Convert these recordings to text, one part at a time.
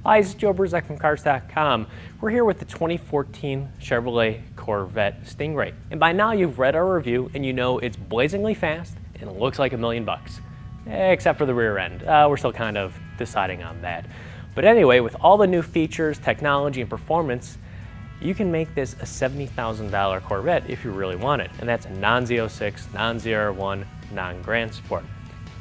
Hi, this is Joe Bruzek from Cars.com. We're here with the 2014 Chevrolet Corvette Stingray. And by now you've read our review and you know it's blazingly fast and it looks like $1 million. Except for the rear end. We're still kind of deciding on that. But anyway, with all the new features, technology, and performance, you can make this a $70,000 Corvette if you really want it. And that's a non-Z06, non-ZR1, non-Grand Sport.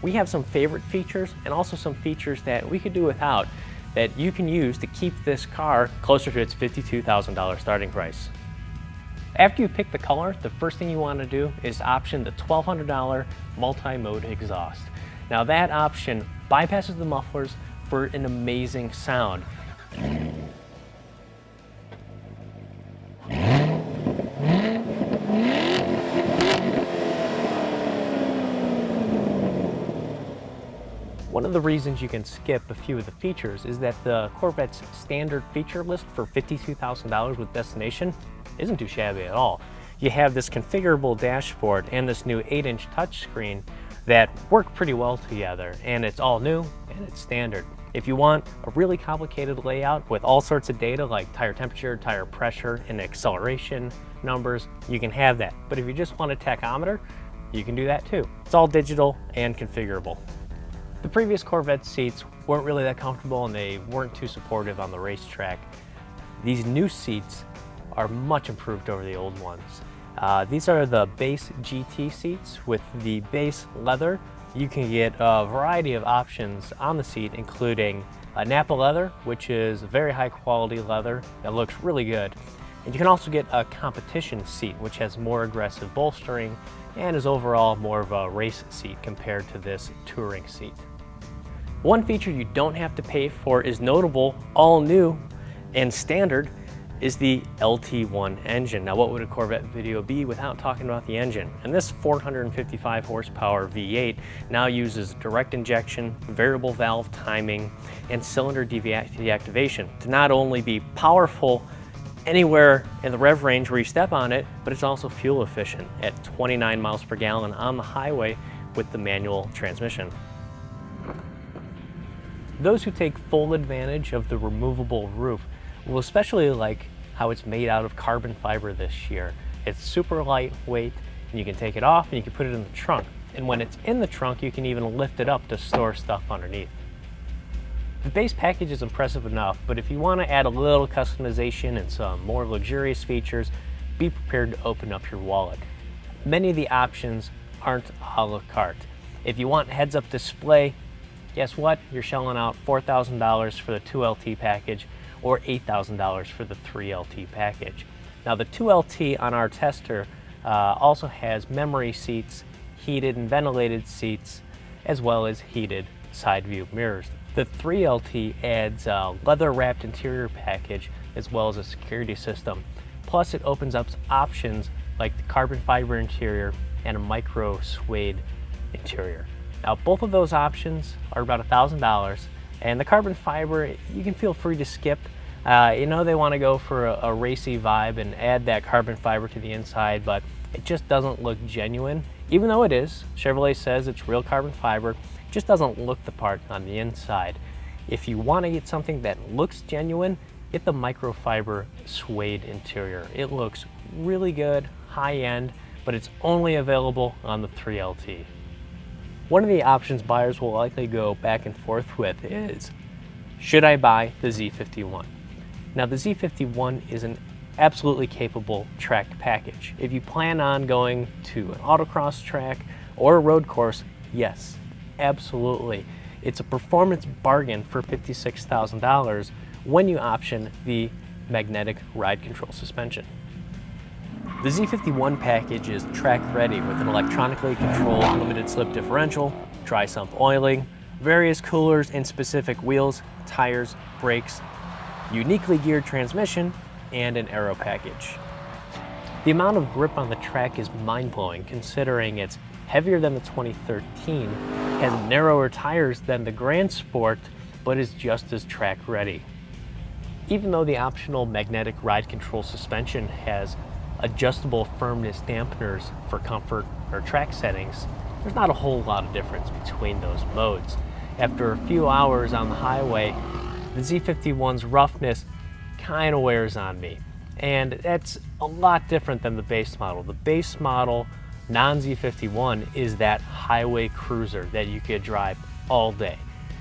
We have some favorite features and also some features that we could do without that you can use to keep this car closer to its $52,000 starting price. After you pick the color, the first thing you want to do is option the $1,200 multi-mode exhaust. Now that option bypasses the mufflers for an amazing sound. One of the reasons you can skip a few of the features is that the Corvette's standard feature list for $52,000 with destination isn't too shabby at all. You have this configurable dashboard and this new 8-inch touchscreen that work pretty well together, and it's all new and it's standard. If you want a really complicated layout with all sorts of data like tire temperature, tire pressure, and acceleration numbers, you can have that. But if you just want a tachometer, you can do that too. It's all digital and configurable. The previous Corvette seats weren't really that comfortable and they weren't too supportive on the racetrack. These new seats are much improved over the old ones. These are the base GT seats with the base leather. You can get a variety of options on the seat, including a Nappa leather, which is very high quality leather that looks really good. And you can also get a competition seat, which has more aggressive bolstering and is overall more of a race seat compared to this touring seat. One feature you don't have to pay for is notable, all new, and standard is the LT1 engine. Now what would a Corvette video be without talking about the engine? And this 455 horsepower V8 now uses direct injection, variable valve timing, and cylinder deactivation to not only be powerful anywhere in the rev range where you step on it, but it's also fuel efficient at 29 miles per gallon on the highway with the manual transmission. Those who take full advantage of the removable roof will especially like how it's made out of carbon fiber this year. It's super lightweight and you can take it off and you can put it in the trunk. And when it's in the trunk, you can even lift it up to store stuff underneath. The base package is impressive enough, but if you want to add a little customization and some more luxurious features, be prepared to open up your wallet. Many of the options aren't a la carte. If you want heads-up display, guess what? You're shelling out $4,000 for the 2LT package or $8,000 for the 3LT package. Now the 2LT on our tester also has memory seats, heated and ventilated seats, as well as heated side view mirrors. The 3LT adds a leather-wrapped interior package as well as a security system. Plus it opens up options like the carbon fiber interior and a micro suede interior. Now both of those options are about $1,000, and the carbon fiber you can feel free to skip. You know they want to go for a racy vibe and add that carbon fiber to the inside, but it just doesn't look genuine. Even though it is, Chevrolet says it's real carbon fiber, it just doesn't look the part on the inside. If you want to get something that looks genuine, get the microfiber suede interior. It looks really good, high-end, but it's only available on the 3LT. One of the options buyers will likely go back and forth with is, should I buy the Z51? Now the Z51 is an absolutely capable track package. If you plan on going to an autocross track or a road course, yes, absolutely. It's a performance bargain for $56,000 when you option the magnetic ride control suspension. The Z51 package is track ready with an electronically controlled limited slip differential, dry sump oiling, various coolers and specific wheels, tires, brakes, uniquely geared transmission, and an aero package. The amount of grip on the track is mind-blowing considering it's heavier than the 2013, has narrower tires than the Grand Sport, but is just as track ready. Even though the optional magnetic ride control suspension has adjustable firmness dampeners for comfort or track settings, there's not a whole lot of difference between those modes. After a few hours on the highway, the Z51's roughness kind of wears on me. And that's a lot different than the base model. The base model non-Z51 is that highway cruiser that you could drive all day.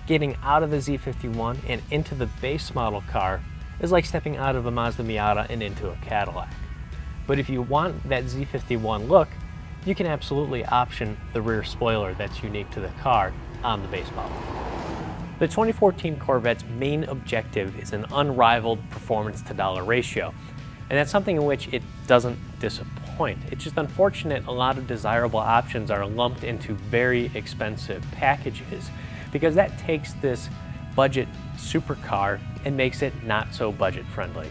Getting out of the Z51 and into the base model car is like stepping out of a Mazda Miata and into a Cadillac. But if you want that Z51 look, you can absolutely option the rear spoiler that's unique to the car on the base model. The 2014 Corvette's main objective is an unrivaled performance to dollar ratio, and that's something in which it doesn't disappoint. It's just unfortunate a lot of desirable options are lumped into very expensive packages, because that takes this budget supercar and makes it not so budget friendly.